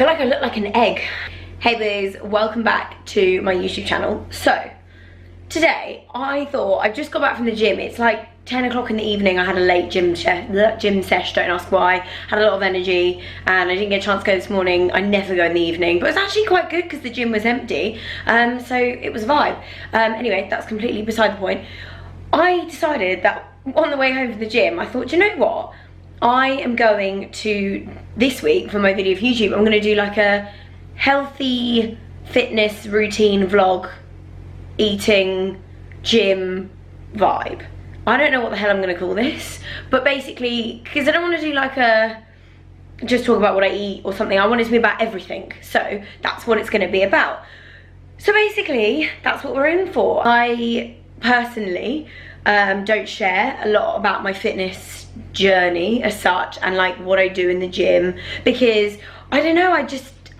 feel like I look like an egg. Hey boos, welcome back to my YouTube channel. So, today I thought, I've just got back from the gym. It's like 10 o'clock in the evening. I had a late gym sesh, don't ask why. Had a lot of energy and I didn't get a chance to go this morning. I never go in the evening, but it was actually quite good because the gym was empty. So it was a vibe. Anyway, that's completely beside the point. I decided that on the way home from the gym, I thought, do you know what? I am going to, this week for my video for YouTube, I'm going to do like a healthy fitness routine vlog, eating, gym vibe. I don't know what the hell I'm going to call this, but basically, because I don't want to do like a, just talk about what I eat or something. I want it to be about everything. So that's what it's going to be about. So basically, that's what we're in for. I personally don't share a lot about my fitness journey as such and like what I do in the gym, because I don't know,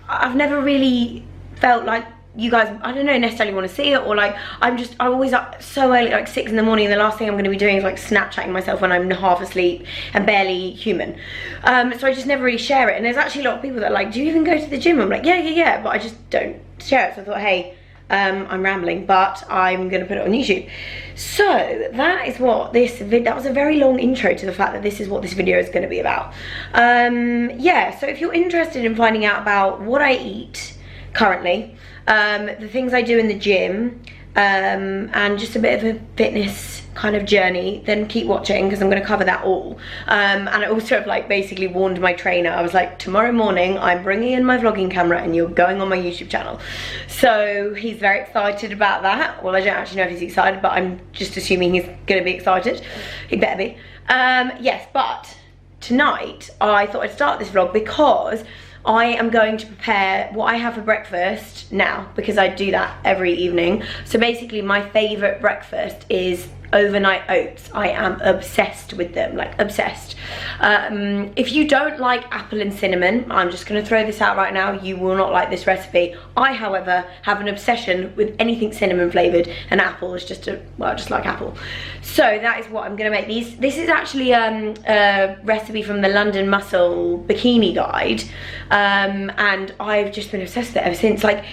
I've never really felt like you guys, I don't know, necessarily want to see it, or like I'm always up so early, like 6 in the morning, and the last thing I'm going to be doing is like Snapchatting myself when I'm half asleep and barely human. So I just never really share it. And there's actually a lot of people that are like, do you even go to the gym? I'm like, yeah, but I just don't share it. So I thought, hey, I'm rambling, but I'm gonna put it on YouTube. So that is what that was a very long intro to the fact that this is what this video is gonna be about. Yeah, so if you're interested in finding out about what I eat currently, the things I do in the gym, and just a bit of a fitness kind of journey, then keep watching because I'm going to cover that all. And I also have like basically warned my trainer. I was like, tomorrow morning I'm bringing in my vlogging camera and you're going on my YouTube channel. So he's very excited about that. Well, I don't actually know if he's excited, but I'm just assuming he's going to be excited. He better be. Yes, but tonight I thought I'd start this vlog because I am going to prepare what I have for breakfast now, because I do that every evening. So basically my favourite breakfast is overnight oats. I am obsessed with them, like obsessed. If you don't like apple and cinnamon, I'm just going to throw this out right now, you will not like this recipe. I, however, have an obsession with anything cinnamon flavoured, and apple is just just like apple. So that is what I'm going to make these. This is actually a recipe from the London Muscle Bikini Guide, and I've just been obsessed with it ever since. Like,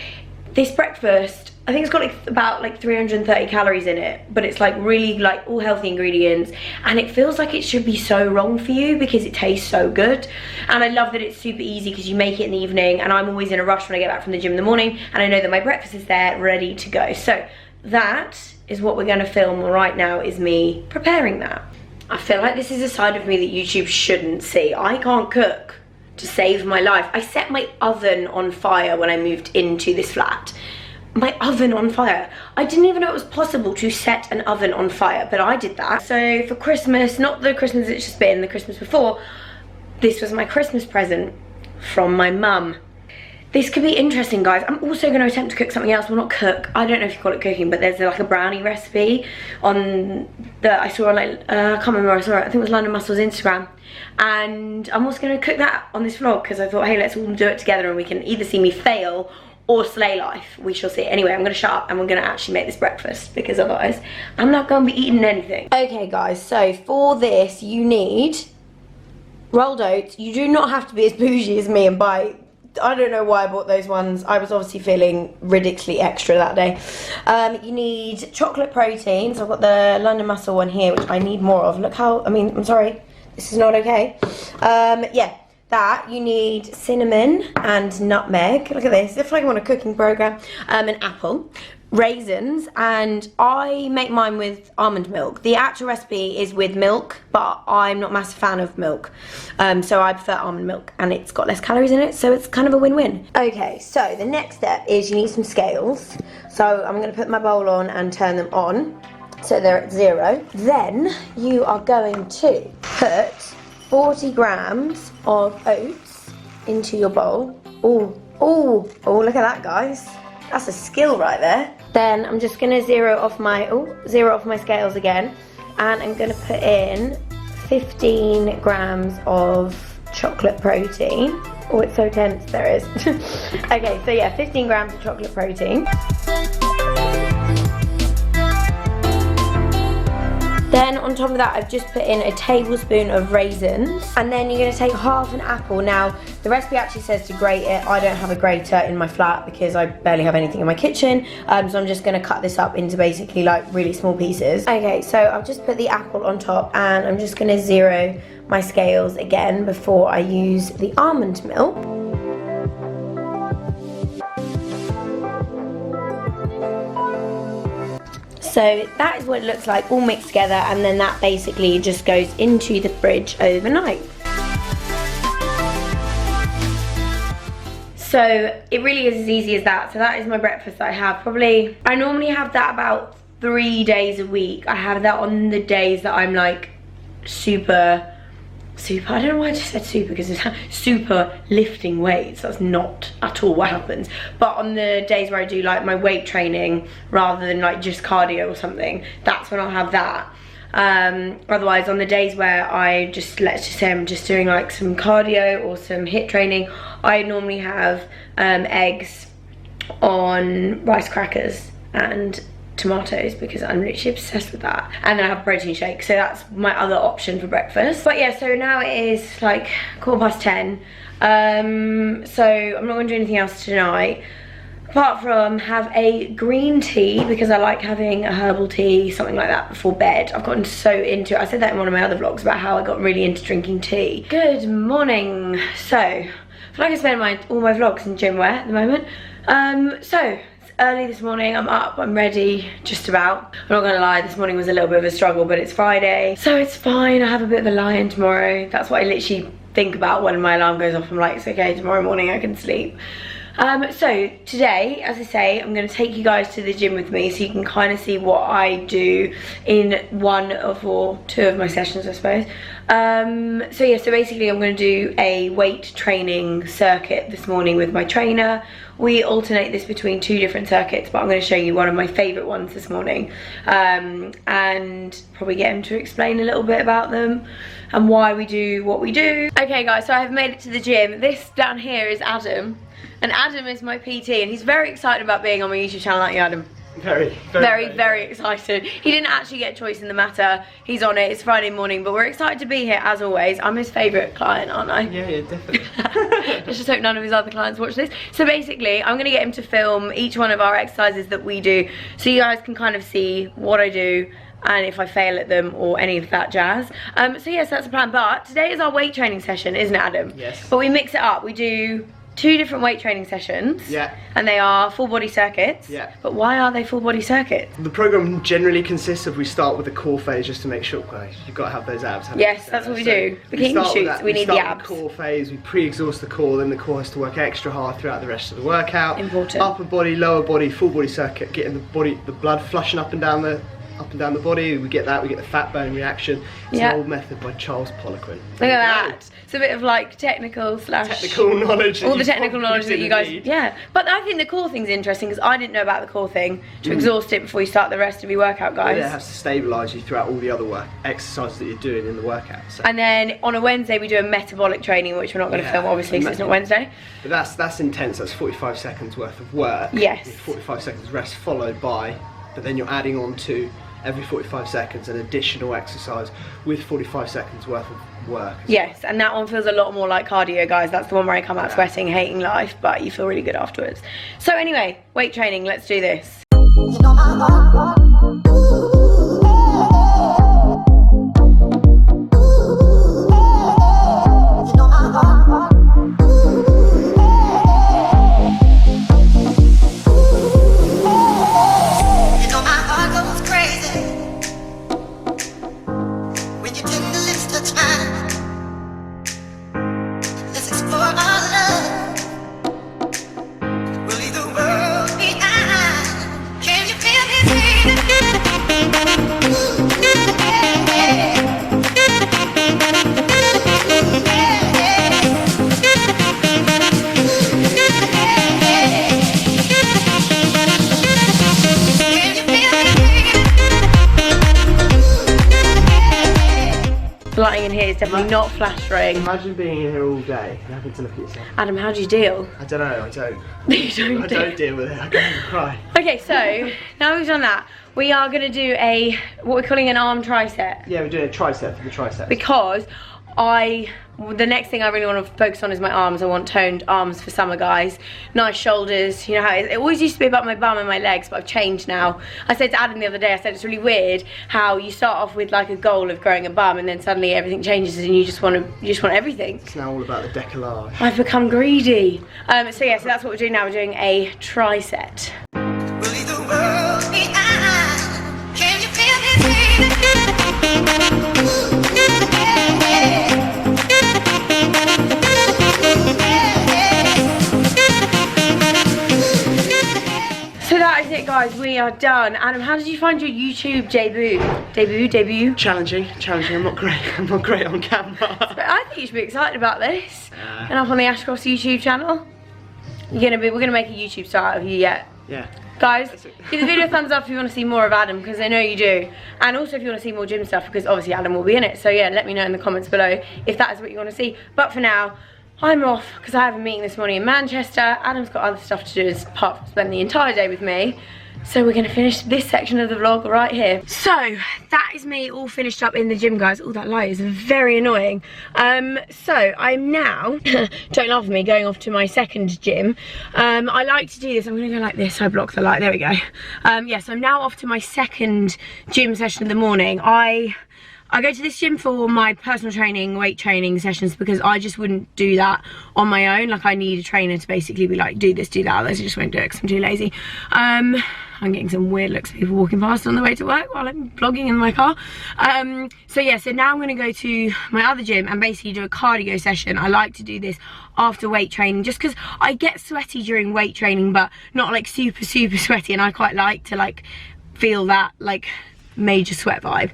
this breakfast, I think it's got like about like 330 calories in it, but it's like really like all healthy ingredients, and it feels like it should be so wrong for you because it tastes so good. And I love that it's super easy because you make it in the evening, and I'm always in a rush when I get back from the gym in the morning, and I know that my breakfast is there ready to go. So that is what we're going to film right now, is me preparing that. I feel like this is a side of me that YouTube shouldn't see. I can't cook to save my life. I set my oven on fire when I moved into this flat. My oven on fire. I didn't even know it was possible to set an oven on fire, but I did that. So for Christmas, not the Christmas it's just been, the Christmas before, this was my Christmas present from my mum. This could be interesting, guys. I'm also going to attempt to cook something else. Well, not cook, I don't know if you call it cooking, but there's like a brownie recipe on that I saw on like, I can't remember where I saw it. I think it was London Muscle's Instagram. And I'm also going to cook that on this vlog because I thought, hey, let's all do it together and we can either see me fail or slay life. We shall see. Anyway, I'm going to shut up and we're going to actually make this breakfast, because otherwise I'm not going to be eating anything. Okay, guys, so for this you need rolled oats. You do not have to be as bougie as me and buy, I don't know why I bought those ones. I was obviously feeling ridiculously extra that day. You need chocolate protein. So I've got the London Muscle one here, which I need more of. Look how, I'm sorry, this is not okay. Yeah. That, you need cinnamon and nutmeg. Look at this, it's like I'm on a cooking program. An apple, raisins, and I make mine with almond milk. The actual recipe is with milk, but I'm not a massive fan of milk. So I prefer almond milk, and it's got less calories in it, so it's kind of a win-win. Okay, so the next step is you need some scales. So I'm gonna put my bowl on and turn them on, so they're at 0. Then you are going to put 40 grams of oats into your bowl. Oh, look at that, guys. That's a skill right there. Then I'm just gonna zero off my scales again, and I'm gonna put in 15 grams of chocolate protein. Oh, it's so tense, there is. Okay, so yeah, 15 grams of chocolate protein. Then on top of that, I've just put in a tablespoon of raisins. And then you're gonna take half an apple. Now, the recipe actually says to grate it. I don't have a grater in my flat because I barely have anything in my kitchen. So I'm just gonna cut this up into basically like really small pieces. Okay, so I've just put the apple on top and I'm just gonna zero my scales again before I use the almond milk. So that is what it looks like all mixed together, and then that basically just goes into the fridge overnight. So it really is as easy as that. So that is my breakfast that I have. I normally have that about 3 days a week. I have that on the days that I'm like super, I don't know why I just said super, because it's super lifting weights. That's not at all what happens. But on the days where I do like my weight training rather than like just cardio or something, that's when I'll have that. Otherwise, on the days where let's just say I'm just doing like some cardio or some HIIT training, I normally have eggs on rice crackers and tomatoes because I'm literally obsessed with that, and then I have a protein shake. So that's my other option for breakfast. But yeah, so now it is like 10:15. So I'm not gonna do anything else tonight apart from have a green tea, because I like having a herbal tea, something like that, before bed. I've gotten so into it. I said that in one of my other vlogs about how I got really into drinking tea. Good morning. So I feel like I spend all my vlogs in gym wear at the moment. So early this morning, I'm up, I'm ready, just about. I'm not gonna lie, this morning was a little bit of a struggle, but it's Friday, so it's fine. I have a bit of a lie-in tomorrow. That's what I literally think about when my alarm goes off. I'm like, it's okay, tomorrow morning I can sleep. So today, as I say, I'm gonna take you guys to the gym with me so you can kind of see what I do in two of my sessions, I suppose. So yeah, so basically I'm gonna do a weight training circuit this morning with my trainer. We alternate this between 2 different circuits, but I'm gonna show you one of my favorite ones this morning, and probably get him to explain a little bit about them and why we do what we do. Okay guys, so I've made it to the gym. This down here is Adam. And Adam is my PT, and he's very excited about being on my YouTube channel, aren't you, Adam? Very excited. He didn't actually get choice in the matter. He's on it. It's Friday morning, but we're excited to be here as always. I'm his favourite client, aren't I? Yeah, definitely. Let's just hope none of his other clients watch this. So basically, I'm going to get him to film each one of our exercises that we do, so you guys can kind of see what I do and if I fail at them or any of that jazz. So yes, that's the plan. But today is our weight training session, isn't it, Adam? Yes. But we mix it up. We do 2 different weight training sessions. Yeah. And they are full body circuits. Yeah. But why are they full body circuits? The program generally consists of, we start with the core phase just to make sure, guys, you've got to have those abs. Yes, that's what we do. Bikini shoots, we need the abs. The core phase, we pre-exhaust the core, then the core has to work extra hard throughout the rest of the workout. Important. Upper body, lower body, full body circuit, getting the blood flushing up and down the body. We get that, we get the fat burning reaction. It's an old method by Charles Poliquin. Look at that. It's a bit of like technical knowledge. All the technical knowledge that you guys, yeah. But I think the core thing's interesting because I didn't know about the core thing. To exhaust it before you start the rest of your workout, guys. Yeah, it has to stabilise you throughout all the other exercises that you're doing in the workout. So. And then on a Wednesday we do a metabolic training, which we're not going to film obviously because it's not Wednesday. But that's intense. That's 45 seconds worth of work. Yes. With 45 seconds rest followed by, but then you're adding on to every 45 seconds an additional exercise with 45 seconds worth of work. Yes, and that one feels a lot more like cardio, guys. That's the one where I come out sweating, hating life, but you feel really good afterwards. So anyway, weight training, let's do this. Can you feel me? today is definitely not flattering. Imagine being in here all day and having to look at yourself. Adam, how do you deal? I don't know, I don't. You I don't deal with it, I go and cry. Okay, so now we've done that, we are going to do what we're calling an arm tricep. Yeah, we're doing a tricep for the triceps. Because the next thing I really want to focus on is my arms. I want toned arms for summer, guys. Nice shoulders. You know how it always used to be about my bum and my legs, but I've changed now. I said to Adam the other day, I said it's really weird how you start off with like a goal of growing a bum and then suddenly everything changes and you just want everything. It's now all about the decollage. I've become greedy. So yeah, so that's what we're doing now. We're doing a tricep. Guys, we are done. Adam, how did you find your YouTube debut? Challenging. I'm not great on camera. But I think you should be excited about this. And up on the Ashcroft YouTube channel. We're gonna make a YouTube star out of you yet. Yeah. Guys, give the video a thumbs up if you want to see more of Adam, because I know you do. And also if you want to see more gym stuff, because obviously Adam will be in it. So yeah, let me know in the comments below if that is what you want to see. But for now, I'm off because I have a meeting this morning in Manchester. Adam's got other stuff to do apart from spend the entire day with me. So we're going to finish this section of the vlog right here. So that is me all finished up in the gym, guys. Oh, that light is very annoying. So I'm now, don't laugh at me, going off to my second gym. I like to do this. I'm going to go like this so I block the light. There we go. Yeah, so I'm now off to my second gym session of the morning. I go to this gym for my personal training, weight training sessions, because I just wouldn't do that on my own. Like, I need a trainer to basically be like, do this, do that, otherwise I just won't do it because I'm too lazy. I'm getting some weird looks of people walking past on the way to work while I'm vlogging in my car. So yeah, so now I'm gonna go to my other gym and basically do a cardio session. I like to do this after weight training just because I get sweaty during weight training, but not like super sweaty, and I quite like to like feel that like major sweat vibe.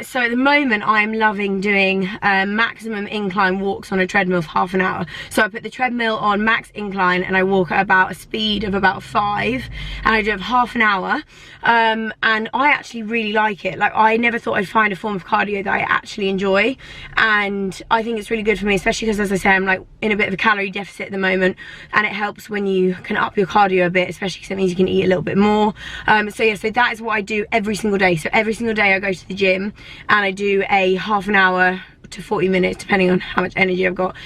So at the moment I'm loving doing maximum incline walks on a treadmill for half an hour. So I put the treadmill on max incline and I walk at about a speed of about 5, and I do it for half an hour, and I actually really like it. Like, I never thought I'd find a form of cardio that I actually enjoy, and I think it's really good for me, especially because, as I say, I'm like in a bit of a calorie deficit at the moment, and it helps when you can up your cardio a bit, especially because it means you can eat a little bit more. So yeah, so that is what I do every single day. So every single day I go to the gym and I do a half an hour to 40 minutes, depending on how much energy I've got,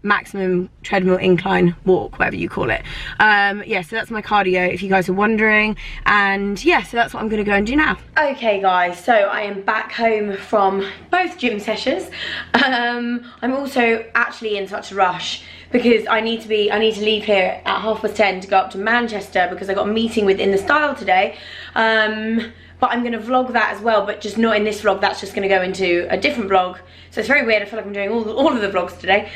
maximum treadmill incline walk, whatever you call it. Yeah, so that's my cardio, if you guys are wondering. And yeah, so that's what I'm gonna go and do now. Okay guys, so I am back home from both gym sessions. I'm also actually in such a rush because I need to leave here at 10:30 to go up to Manchester because I got a meeting with In The Style today. But I'm gonna vlog that as well, but just not in this vlog. That's just gonna go into a different vlog. So it's very weird. I feel like I'm doing all of the vlogs today.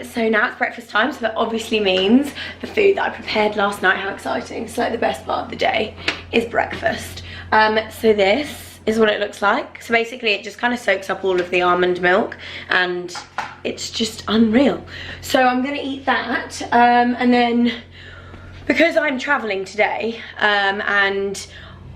So now it's breakfast time, so that obviously means the food that I prepared last night. How exciting. So like the best part of the day is breakfast. So this is what it looks like. So basically it just kind of soaks up all of the almond milk and it's just unreal. So I'm gonna eat that, and then because I'm traveling today, and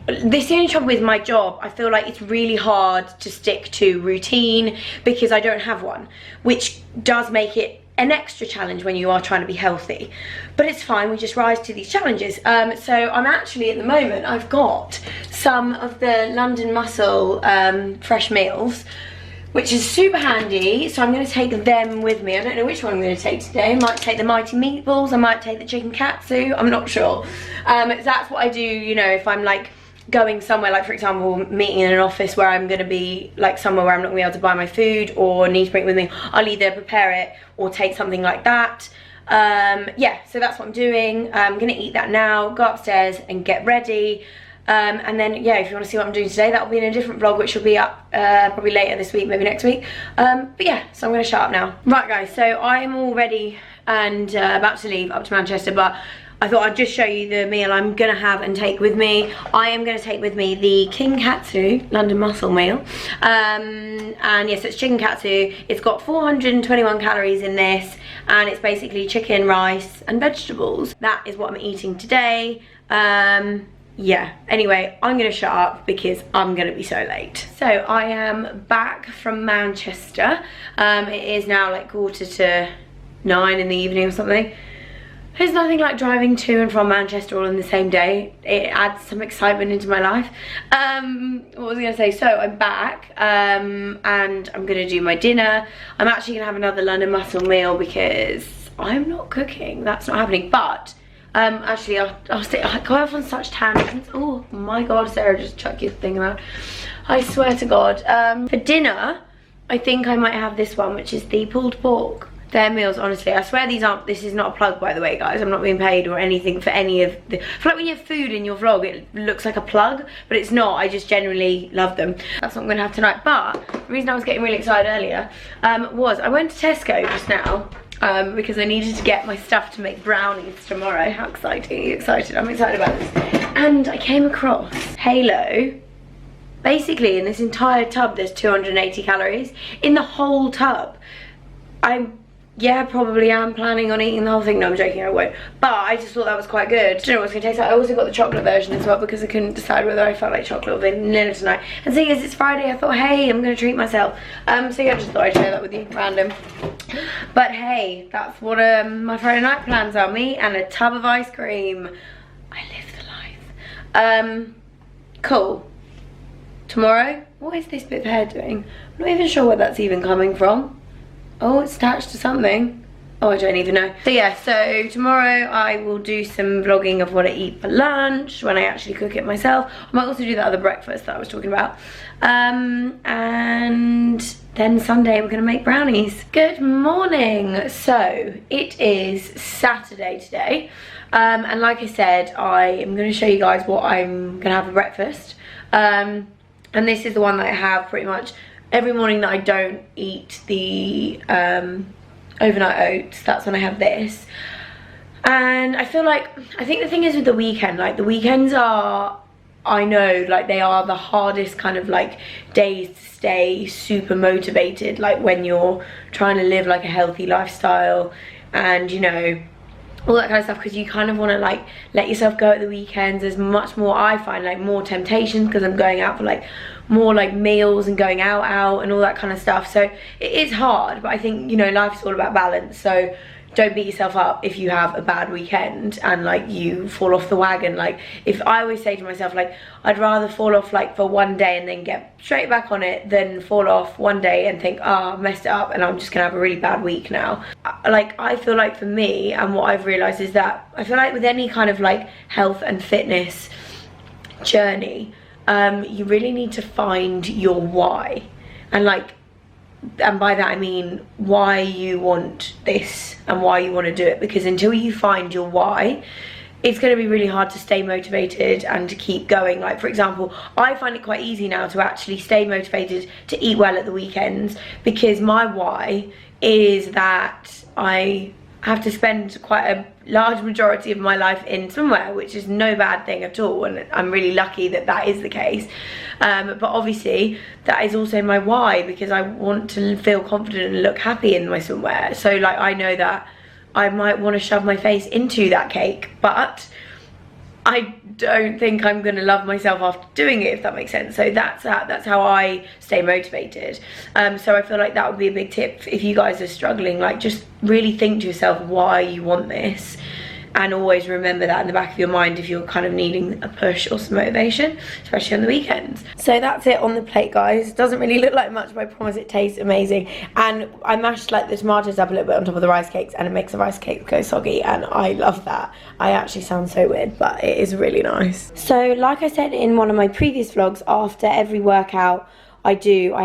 this is the only trouble with my job, I feel like it's really hard to stick to routine because I don't have one, which does make it an extra challenge when you are trying to be healthy. But it's fine, we just rise to these challenges. So I'm actually, at the moment, I've got some of the London Muscle fresh meals, which is super handy, so I'm going to take them with me. I don't know which one I'm going to take today. I might take the Mighty Meatballs, I might take the chicken katsu, I'm not sure. That's what I do, you know, if I'm like going somewhere, like for example meeting in an office where I'm going to be like somewhere where I'm not going to be able to buy my food or need to bring it with me. I'll either prepare it or take something like that. Yeah, so that's what I'm doing. I'm going to eat that now, go upstairs and get ready. And then yeah, if you want to see what I'm doing today, that will be in a different vlog which will be up probably later this week, maybe next week. But yeah, so I'm going to shut up now. Right guys, so I'm all ready and about to leave up to Manchester, but I thought I'd just show you the meal I'm gonna have and take with me. I am gonna take with me the King Katsu London Muscle meal. And yes, it's chicken katsu. It's got 421 calories in this, and it's basically chicken, rice, and vegetables. That is what I'm eating today. yeah, anyway, I'm gonna shut up because I'm gonna be so late. So I am back from Manchester. It is now like 8:45 in the evening or something. There's nothing like driving to and from Manchester all in the same day. It adds some excitement into my life. What was I gonna say? So I'm back and I'm gonna do my dinner. I'm actually gonna have another London muscle meal because I'm not cooking. That's not happening. But actually I go off on such tangents. Oh my god, Sarah, just chuck your thing around. I swear to god. For dinner, I think I might have this one, which is the pulled pork. Their meals, honestly, I swear this is not a plug, by the way, guys. I'm not being paid or anything for any of the, I feel like when you have food in your vlog, it looks like a plug, but it's not. I just generally love them. That's what I'm gonna have tonight. But the reason I was getting really excited earlier was I went to Tesco just now because I needed to get my stuff to make brownies tomorrow. How exciting, are you excited? I'm excited about this. And I came across Halo. Basically, in this entire tub, there's 280 calories. In the whole tub. Yeah, probably am planning on eating the whole thing. No, I'm joking, I won't. But I just thought that was quite good. I don't know what it's gonna taste like. I also got the chocolate version as well because I couldn't decide whether I felt like chocolate or vanilla tonight. And seeing as it's Friday, I thought, hey, I'm gonna treat myself. So yeah, I just thought I'd share that with you, random. But hey, that's what my Friday night plans are. Me and a tub of ice cream. I live the life. Cool. Tomorrow, what is this bit of hair doing? I'm not even sure where that's even coming from. Oh, it's attached to something. Oh, I don't even know. So yeah, so tomorrow I will do some vlogging of what I eat for lunch when I actually cook it myself. I might also do that other breakfast that I was talking about. And then Sunday we're gonna make brownies. Good morning. So it is Saturday today. And like I said, I am gonna show you guys what I'm gonna have for breakfast. And this is the one that I have pretty much every morning that I don't eat the overnight oats. That's when I have this. And I feel like, I think the thing is with the weekend, like the weekends are, I know, like they are the hardest kind of like days to stay super motivated, like when you're trying to live like a healthy lifestyle and, you know, all that kind of stuff, because you kind of want to like let yourself go at the weekends. There's much more, I find, like more temptations because I'm going out for like more like meals and going out and all that kind of stuff. So it is hard, but I think, you know, life's all about balance. So don't beat yourself up if you have a bad weekend and like you fall off the wagon. Like, if I always say to myself, like, I'd rather fall off like for one day and then get straight back on it than fall off one day and think, oh, I've messed it up and I'm just gonna have a really bad week now. Like, I feel like for me, and what I've realized is that I feel like with any kind of like health and fitness journey, you really need to find your why. And like, and by that I mean why you want this and why you want to do it, because until you find your why, it's going to be really hard to stay motivated and to keep going. Like, for example, I find it quite easy now to actually stay motivated to eat well at the weekends, because my why is that I have to spend quite a large majority of my life in swimwear, which is no bad thing at all, and I'm really lucky that that is the case. But obviously that is also my why, because I want to feel confident and look happy in my swimwear. So like, I know that I might want to shove my face into that cake, but I don't think I'm gonna love myself after doing it, if that makes sense. So that's how I stay motivated. So I feel like that would be a big tip if you guys are struggling. Like, just really think to yourself why you want this, and always remember that in the back of your mind if you're kind of needing a push or some motivation, especially on the weekends. So that's it on the plate, guys. Doesn't really look like much, but I promise it tastes amazing. And I mashed like the tomatoes up a little bit on top of the rice cakes, and it makes the rice cakes go soggy, and I love that. I actually sound so weird, but it is really nice. So like I said in one of my previous vlogs, after every workout I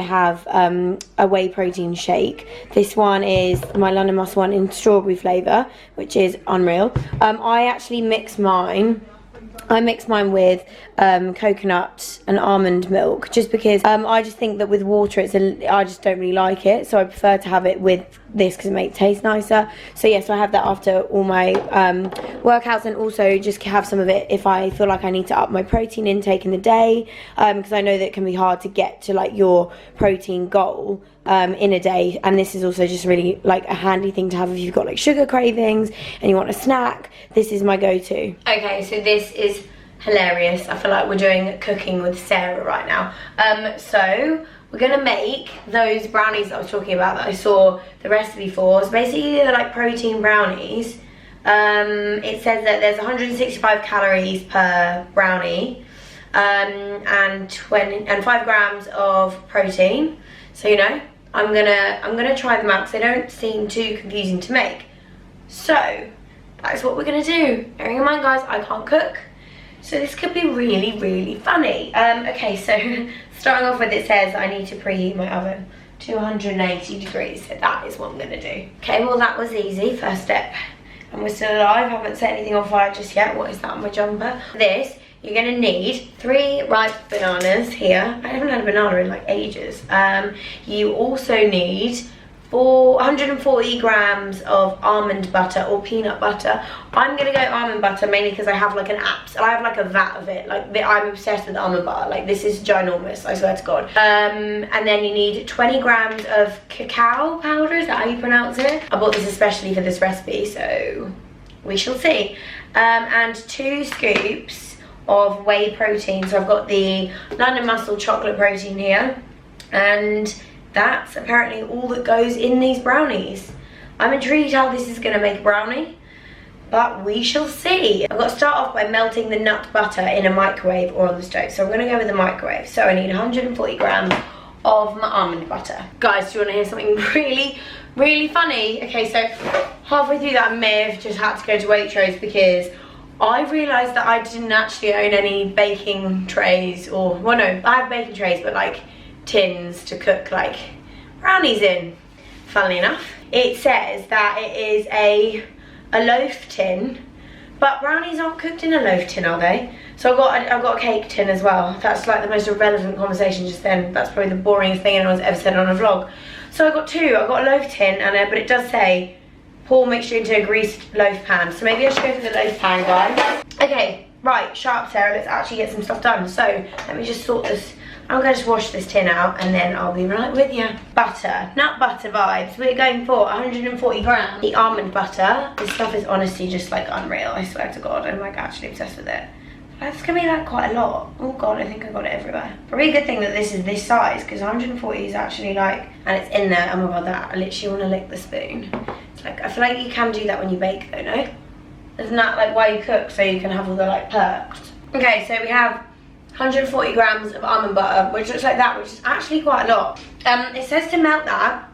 have a whey protein shake. This one is my London Muscle one in strawberry flavour, which is unreal. I actually mix mine. I mix mine with coconut and almond milk, just because I just think that with water I just don't really like it, so I prefer to have it with this because it makes it taste nicer. So yes, so I have that after all my workouts, and also just have some of it if I feel like I need to up my protein intake in the day, because I know that it can be hard to get to like your protein goal in a day. And this is also just really like a handy thing to have if you've got like sugar cravings and you want a snack. This is my go-to. Okay, so this is hilarious. I feel like we're doing cooking with Sarah right now. So we're gonna make those brownies that I was talking about that I saw the recipe for. So basically they're like protein brownies. It says that there's 165 calories per brownie, and 5 grams of protein. So you know, I'm gonna try them out because they don't seem too confusing to make. So that's what we're gonna do. Bearing in mind, guys, I can't cook, so this could be really, really funny. Okay, so starting off with, it says I need to preheat my oven to 180 degrees. So that is what I'm gonna do. Okay, well that was easy. First step. And we're still alive. Haven't set anything on fire just yet. What is that on my jumper? This, you're gonna need 3 ripe bananas here. I haven't had a banana in like ages. You also need 140 grams of almond butter or peanut butter. I'm gonna go almond butter mainly because I have like I have like a vat of it. Like I'm obsessed with almond butter. Like this is ginormous, I swear to God. And then you need 20 grams of cacao powder. Is that how you pronounce it? I bought this especially for this recipe, so we shall see. And 2 scoops of whey protein. So I've got the London Muscle chocolate protein here, and that's apparently all that goes in these brownies. I'm intrigued how this is going to make a brownie, but we shall see. I've got to start off by melting the nut butter in a microwave or on the stove. So I'm going to go with the microwave. So I need 140 grams of my almond butter. Guys, do you want to hear something really, really funny? Okay, so halfway through that I may have just had to go to Waitrose because I realised that I didn't actually own any baking trays, or, well no, I have baking trays, but like tins to cook like brownies in. Funnily enough, it says that it is a loaf tin, but brownies aren't cooked in a loaf tin, are they? So I've got a cake tin as well. That's like the most irrelevant conversation just then. That's probably the boringest thing anyone's ever said on a vlog. So I got 2. I got a loaf tin, and but it does say pour mixture into a greased loaf pan. So maybe I should go for the loaf pan, guys. Okay, right, shut up, Sarah. Let's actually get some stuff done. So let me just sort this. I'm going to just wash this tin out and then I'll be right with you. Butter, nut butter vibes. We're going for 140 grams. The almond butter. This stuff is honestly just like unreal. I swear to God, I'm like actually obsessed with it. That's going to be like quite a lot. Oh God, I think I got it everywhere. Probably a good thing that this is this size because 140 is actually like, and it's in there. Oh my God, that I literally want to lick the spoon. It's like, I feel like you can do that when you bake though, no? Isn't that like why you cook, so you can have all the like perks? Okay, so we have 140 grams of almond butter, which looks like that, which is actually quite a lot. It says to melt that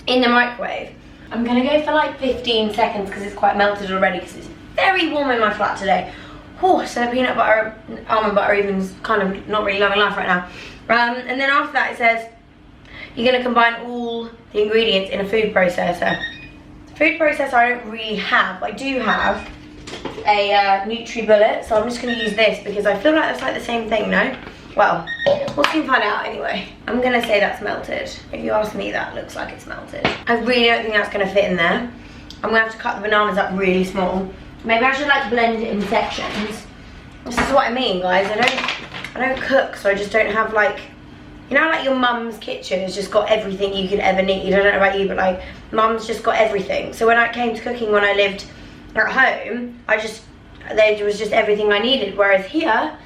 in the microwave. I'm gonna go for like 15 seconds because it's quite melted already because it's very warm in my flat today. Oh, so peanut butter, almond butter even's kind of not really loving life right now. And then after that it says you're gonna combine all the ingredients in a food processor. Food processor I don't really have. I do have a NutriBullet, so I'm just going to use this because I feel like that's like the same thing, no? Well, we'll soon find out anyway. I'm going to say that's melted. If you ask me, that looks like it's melted. I really don't think that's going to fit in there. I'm going to have to cut the bananas up really small. Maybe I should like blend it in sections. This is what I mean, guys. I don't cook, so I just don't have like, you know, like your mum's kitchen has just got everything you could ever need. I don't know about you, but like mum's just got everything. So when I came to cooking when I lived at home, there was just everything I needed. Whereas here,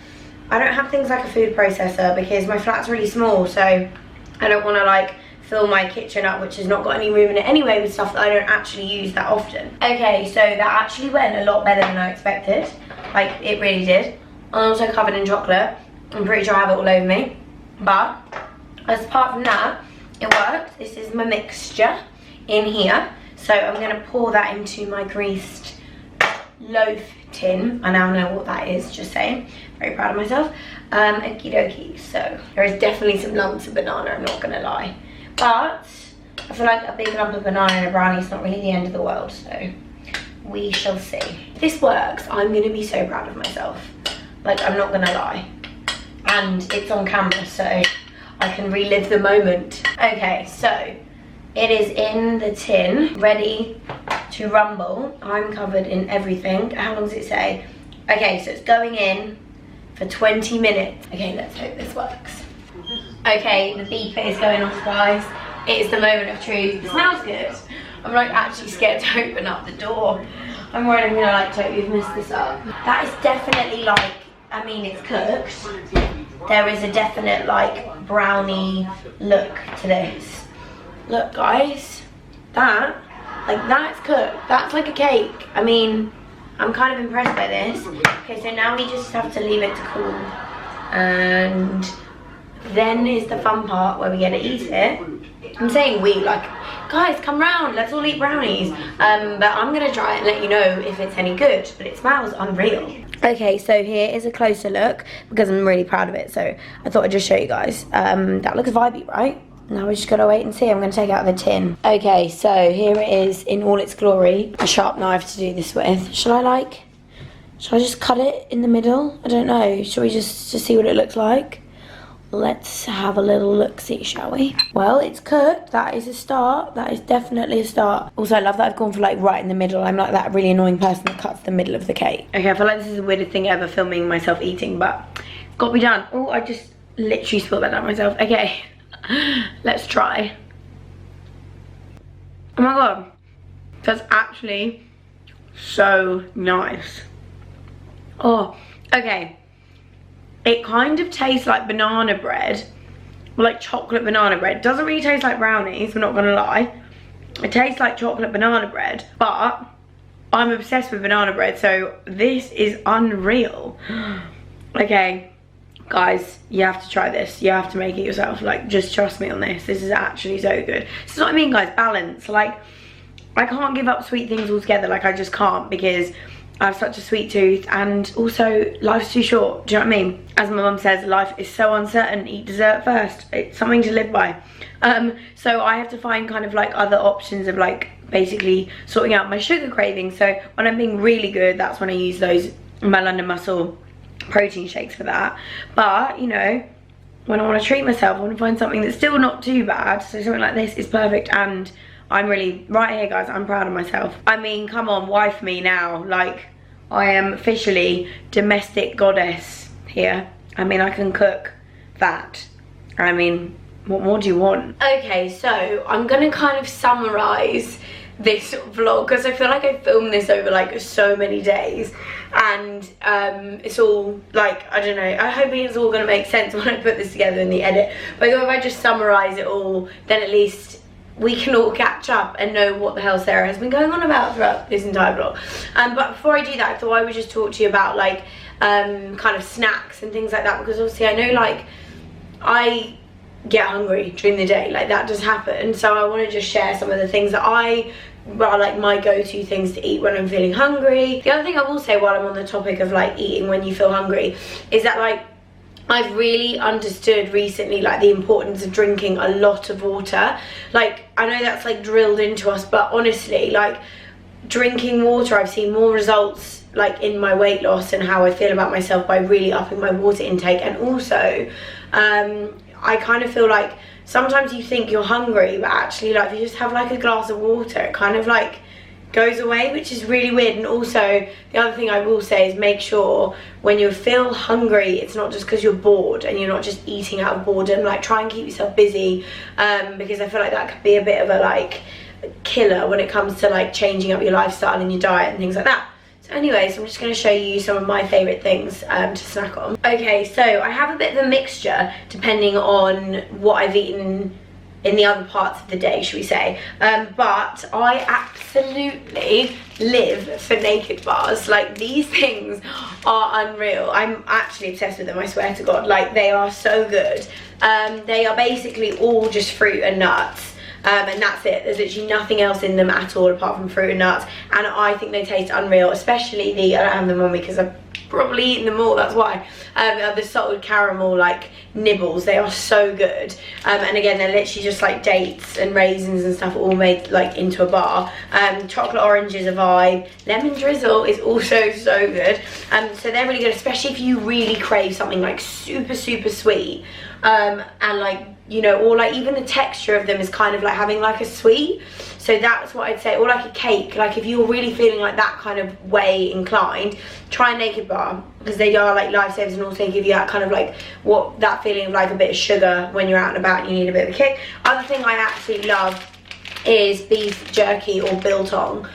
I don't have things like a food processor because my flat's really small, so I don't want to like fill my kitchen up, which has not got any room in it anyway, with stuff that I don't actually use that often. Okay, so that actually went a lot better than I expected. Like, it really did. I'm also covered in chocolate. I'm pretty sure I have it all over me. But, as apart from that, it worked. This is my mixture in here. So I'm going to pour that into my greased loaf tin. I now know what that is, just saying. Very proud of myself. Okie dokie. So, there is definitely some lumps of banana, I'm not going to lie. But I feel like a big lump of banana in a brownie is not really the end of the world, so we shall see. If this works, I'm going to be so proud of myself. Like, I'm not going to lie. And it's on camera, so I can relive the moment. Okay, so it is in the tin, ready to rumble. I'm covered in everything. How long does it say? Okay, so it's going in for 20 minutes. Okay, let's hope this works. Okay, the beeper is going off, guys. It is the moment of truth. It smells good. I'm like actually scared to open up the door. I'm worried I'm gonna like totally mess this up. That is definitely like I mean, it's cooked, there is a definite like brownie look to this. Look guys, that's cooked. That's like a cake. I mean, I'm kind of impressed by this. Okay, so now we just have to leave it to cool. And then is the fun part where we get to eat it. I'm saying we, like, guys, come round, let's all eat brownies. But I'm gonna try it and let you know if it's any good, but it smells unreal. Okay, so here is a closer look because I'm really proud of it, so I thought I'd just show you guys. That looks vibey, right? Now we just gotta wait and see. I'm gonna take it out of the tin. Okay, so here it is in all its glory. A sharp knife to do this with. Should I just cut it in the middle? I don't know. Shall we just see what it looks like? Let's have a little look-see, shall we? Well, it's cooked. That is a start. That is definitely a start. Also, I love that I've gone for like right in the middle. I'm like that really annoying person that cuts the middle of the cake. Okay, I feel like this is the weirdest thing ever, filming myself eating, but it's got to be done. Oh, I just literally spilled that down myself. Okay, let's try. Oh my god, that's actually so nice. Oh, okay. It kind of tastes like banana bread, or like chocolate banana bread. It doesn't really taste like brownies, I'm not gonna lie. It tastes like chocolate banana bread, but I'm obsessed with banana bread, so this is unreal. Okay, guys, you have to try this. You have to make it yourself. Like, just trust me on this. This is actually so good. This is what I mean, guys, balance. Like, I can't give up sweet things altogether. Like, I just can't, because I have such a sweet tooth, and also life's too short. Do you know what I mean? As my mum says, life is so uncertain. Eat dessert first. It's something to live by. So I have to find kind of like other options of like basically sorting out my sugar cravings. So when I'm being really good, that's when I use those my London Muscle protein shakes for that. But you know, when I want to treat myself, I want to find something that's still not too bad. So something like this is perfect, and I'm really, right here guys, I'm proud of myself. I mean, come on, wife me now. Like, I am officially domestic goddess here. I mean, I can cook that. I mean, what more do you want? Okay, so I'm gonna kind of summarize this vlog, because I feel like I filmed this over like so many days, and it's all like, I don't know, I hope it's all gonna make sense when I put this together in the edit. But if I just summarize it all, then at least we can all catch up and know what the hell Sarah has been going on about throughout this entire vlog. But before I do that, I thought I would just talk to you about like kind of snacks and things like that, because obviously I know like I get hungry during the day, like that does happen. So I want to just share some of the things that are like my go-to things to eat when I'm feeling hungry. The other thing I will say while I'm on the topic of like eating when you feel hungry is that like I've really understood recently like the importance of drinking a lot of water. Like, I know that's like drilled into us, but honestly, like drinking water, I've seen more results like in my weight loss and how I feel about myself by really upping my water intake. And also I kind of feel like sometimes you think you're hungry, but actually like if you just have like a glass of water, it kind of like goes away, which is really weird. And also the other thing I will say is make sure when you feel hungry, it's not just because you're bored and you're not just eating out of boredom. Like, try and keep yourself busy, because I feel like that could be a bit of a like killer when it comes to like changing up your lifestyle and your diet and things like that. So anyways, I'm just going to show you some of my favourite things to snack on. Okay, so I have a bit of a mixture depending on what I've eaten in the other parts of the day, should we say. But I absolutely live for naked bars. Like, these things are unreal. I'm actually obsessed with them, I swear to God. Like, they are so good. They are basically all just fruit and nuts. And that's it. There's literally nothing else in them at all apart from fruit and nuts, and I think they taste unreal, especially the, I don't have them on me because I've probably eaten them all, that's why. The salted caramel like nibbles, they are so good. And again, they're literally just like dates and raisins and stuff all made like into a bar. Chocolate orange is a vibe. Lemon drizzle is also so good. So they're really good, especially if you really crave something like super sweet, and like, you know, or like even the texture of them is kind of like having like a sweet. So that's what I'd say. Or like a cake, like if you're really feeling like that kind of way inclined, try a naked bar, because they are like lifesavers and also give you that kind of like what that feeling of like a bit of sugar when you're out and about and you need a bit of a kick. Other thing I absolutely love is beef jerky or biltong,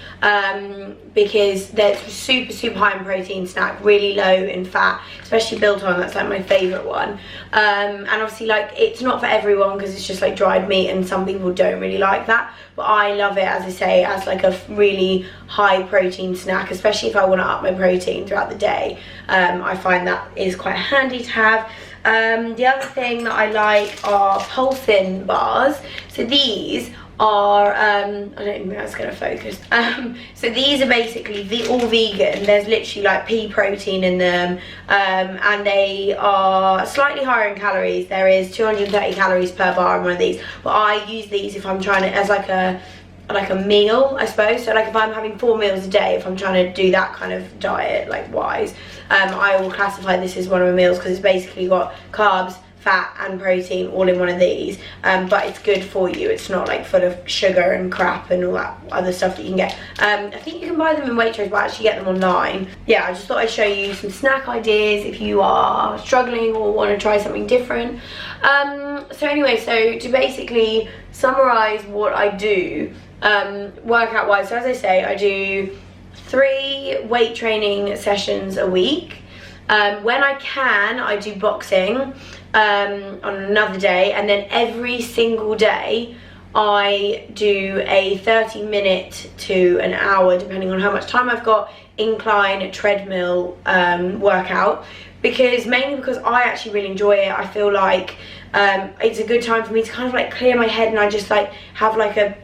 because they're super high in protein snack, really low in fat, especially biltong. That's like my favorite one. And obviously, like, it's not for everyone because it's just like dried meat and some people don't really like that, but I love it, as I say, as like a really high protein snack, especially if I want to up my protein throughout the day. I find that is quite handy to have. The other thing that I like are pulse-in bars. So these are, I don't think that's going to focus. So these are basically all vegan. There's literally like pea protein in them, and they are slightly higher in calories. There is 230 calories per bar in one of these, but I use these if I'm trying to, as like a meal, I suppose. So like if I'm having 4 meals a day, if I'm trying to do that kind of diet, like wise, I will classify this as one of my meals because it's basically got carbs, fat and protein all in one of these, but it's good for you. It's not like full of sugar and crap and all that other stuff that you can get. I think you can buy them in Waitrose, but actually get them online. Yeah, I just thought I'd show you some snack ideas if you are struggling or want to try something different. So anyway, so to basically summarize what I do workout wise, so as I say, I do 3 weight training sessions a week. When I can, I do boxing on another day, and then every single day I do a 30-minute to an hour, depending on how much time I've got, incline treadmill workout, mainly because I actually really enjoy it. I feel like it's a good time for me to kind of like clear my head, and I just like have like a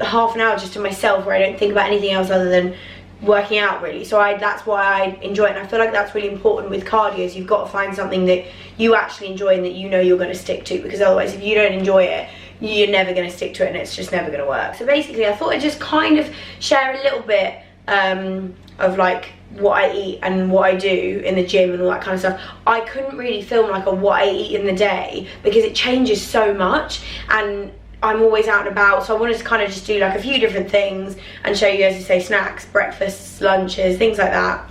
half an hour just to myself where I don't think about anything else other than working out, really. So that's why I enjoy it, and I feel like that's really important with cardio, is you've got to find something that you actually enjoy and that you know you're going to stick to, because otherwise if you don't enjoy it, you're never going to stick to it and it's just never going to work. So basically I thought I'd just kind of share a little bit of like what I eat and what I do in the gym and all that kind of stuff. I couldn't really film like a what I eat in the day because it changes so much, and I'm always out and about, so I wanted to kind of just do like a few different things and show you, as you say, snacks, breakfasts, lunches, things like that.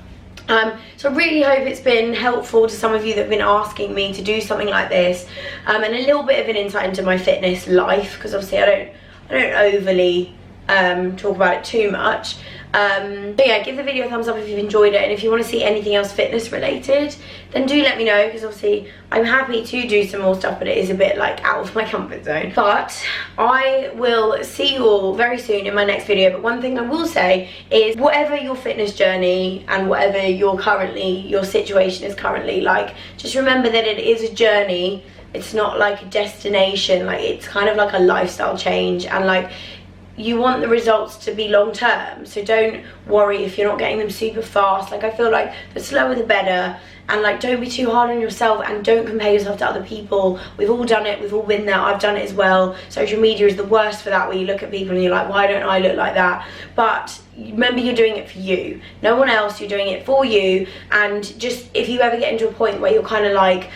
So I really hope it's been helpful to some of you that have been asking me to do something like this, and a little bit of an insight into my fitness life, because obviously I don't overly talk about it too much. But yeah, give the video a thumbs up if you've enjoyed it, and if you want to see anything else fitness related, then do let me know, because obviously I'm happy to do some more stuff, but it is a bit like out of my comfort zone. But I will see you all very soon in my next video. But one thing I will say is, whatever your fitness journey and whatever your situation is currently like, just remember that it is a journey. It's not like a destination. Like, it's kind of like a lifestyle change, and like, you want the results to be long term, so don't worry if you're not getting them super fast. Like, I feel like the slower the better, and like, don't be too hard on yourself, and don't compare yourself to other people. We've all done it, we've all been there, I've done it as well. Social media is the worst for that, where you look at people and you're like, why don't I look like that? But remember, you're doing it for you, no one else. You're doing it for you. And just, if you ever get into a point where you're kind of like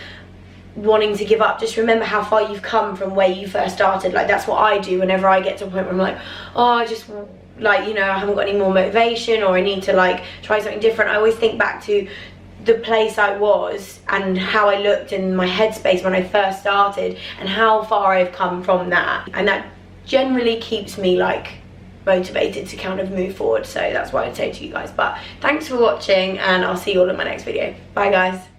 wanting to give up, just remember how far you've come from where you first started. Like, that's what I do whenever I get to a point where I'm like, oh, I just, like, you know, I haven't got any more motivation, or I need to like try something different. I always think back to the place I was and how I looked in my headspace when I first started, and how far I've come from that, and that generally keeps me like motivated to kind of move forward. So that's what I'd say to you guys. But thanks for watching, and I'll see you all in my next video. Bye guys.